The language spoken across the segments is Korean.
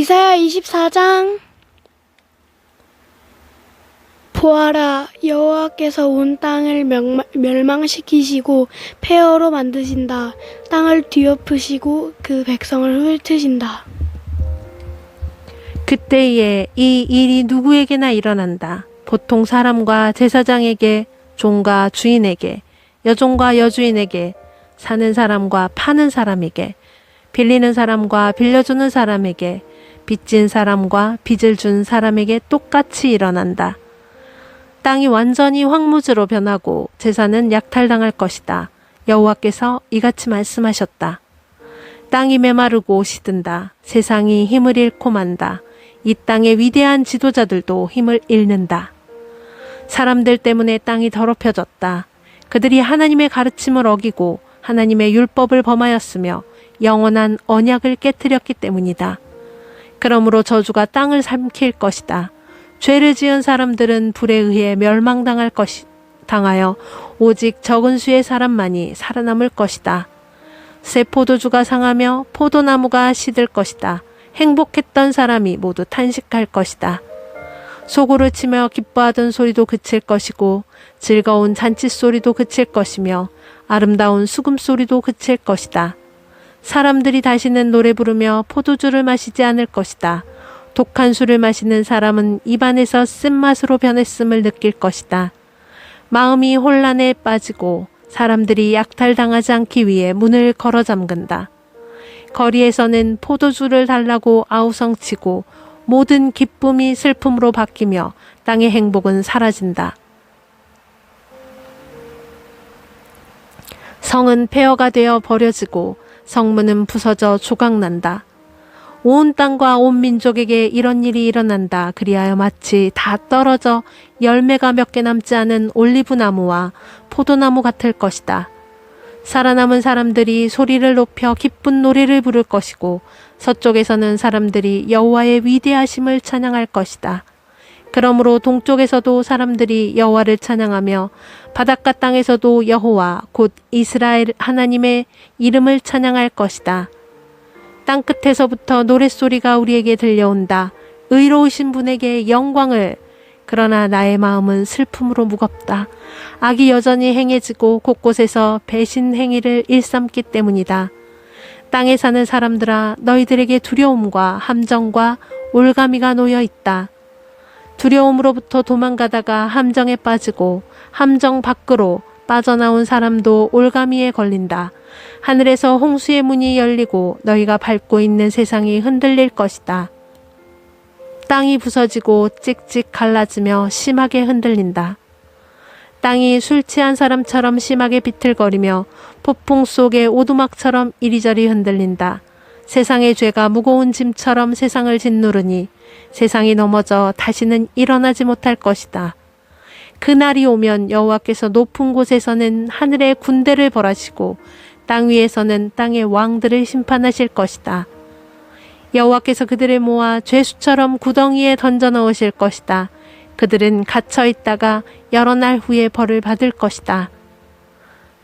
이사야 24장. 보아라, 여호와께서 온 땅을 멸망시키시고 폐허로 만드신다. 땅을 뒤엎으시고 그 백성을 훑으신다. 그때에 이 일이 누구에게나 일어난다. 보통 사람과 제사장에게, 종과 주인에게, 여종과 여주인에게, 사는 사람과 파는 사람에게, 빌리는 사람과 빌려주는 사람에게, 빚진 사람과 빚을 준 사람에게 똑같이 일어난다. 땅이 완전히 황무지로 변하고 제사는 약탈당할 것이다. 여호와께서 이같이 말씀하셨다. 땅이 메마르고 시든다. 세상이 힘을 잃고 만다. 이 땅의 위대한 지도자들도 힘을 잃는다. 사람들 때문에 땅이 더럽혀졌다. 그들이 하나님의 가르침을 어기고 하나님의 율법을 범하였으며 영원한 언약을 깨뜨렸기 때문이다. 그러므로 저주가 땅을 삼킬 것이다. 죄를 지은 사람들은 불에 의해 당하여 오직 적은 수의 사람만이 살아남을 것이다. 새 포도주가 상하며 포도나무가 시들 것이다. 행복했던 사람이 모두 탄식할 것이다. 소고를 치며 기뻐하던 소리도 그칠 것이고 즐거운 잔치 소리도 그칠 것이며 아름다운 수금 소리도 그칠 것이다. 사람들이 다시는 노래 부르며 포도주를 마시지 않을 것이다. 독한 술을 마시는 사람은 입안에서 쓴맛으로 변했음을 느낄 것이다. 마음이 혼란에 빠지고 사람들이 약탈당하지 않기 위해 문을 걸어 잠근다. 거리에서는 포도주를 달라고 아우성치고 모든 기쁨이 슬픔으로 바뀌며 땅의 행복은 사라진다. 성은 폐허가 되어 버려지고 성문은 부서져 조각난다. 온 땅과 온 민족에게 이런 일이 일어난다. 그리하여 마치 다 떨어져 열매가 몇 개 남지 않은 올리브나무와 포도나무 같을 것이다. 살아남은 사람들이 소리를 높여 기쁜 노래를 부를 것이고 서쪽에서는 사람들이 여호와의 위대하심을 찬양할 것이다. 그러므로 동쪽에서도 사람들이 여호와를 찬양하며 바닷가 땅에서도 여호와 곧 이스라엘 하나님의 이름을 찬양할 것이다. 땅끝에서부터 노랫소리가 우리에게 들려온다. 의로우신 분에게 영광을. 그러나 나의 마음은 슬픔으로 무겁다. 악이 여전히 행해지고 곳곳에서 배신 행위를 일삼기 때문이다. 땅에 사는 사람들아, 너희들에게 두려움과 함정과 올가미가 놓여 있다. 두려움으로부터 도망가다가 함정에 빠지고 함정 밖으로 빠져나온 사람도 올가미에 걸린다. 하늘에서 홍수의 문이 열리고 너희가 밟고 있는 세상이 흔들릴 것이다. 땅이 부서지고 찍찍 갈라지며 심하게 흔들린다. 땅이 술 취한 사람처럼 심하게 비틀거리며 폭풍 속의 오두막처럼 이리저리 흔들린다. 세상의 죄가 무거운 짐처럼 세상을 짓누르니 세상이 넘어져 다시는 일어나지 못할 것이다. 그날이 오면 여호와께서 높은 곳에서는 하늘의 군대를 벌하시고 땅 위에서는 땅의 왕들을 심판하실 것이다. 여호와께서 그들을 모아 죄수처럼 구덩이에 던져 넣으실 것이다. 그들은 갇혀 있다가 여러 날 후에 벌을 받을 것이다.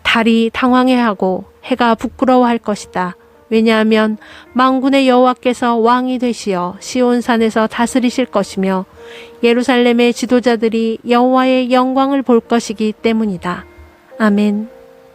달이 당황해하고 해가 부끄러워할 것이다. 왜냐하면 만군의 여호와께서 왕이 되시어 시온산에서 다스리실 것이며 예루살렘의 지도자들이 여호와의 영광을 볼 것이기 때문이다. 아멘.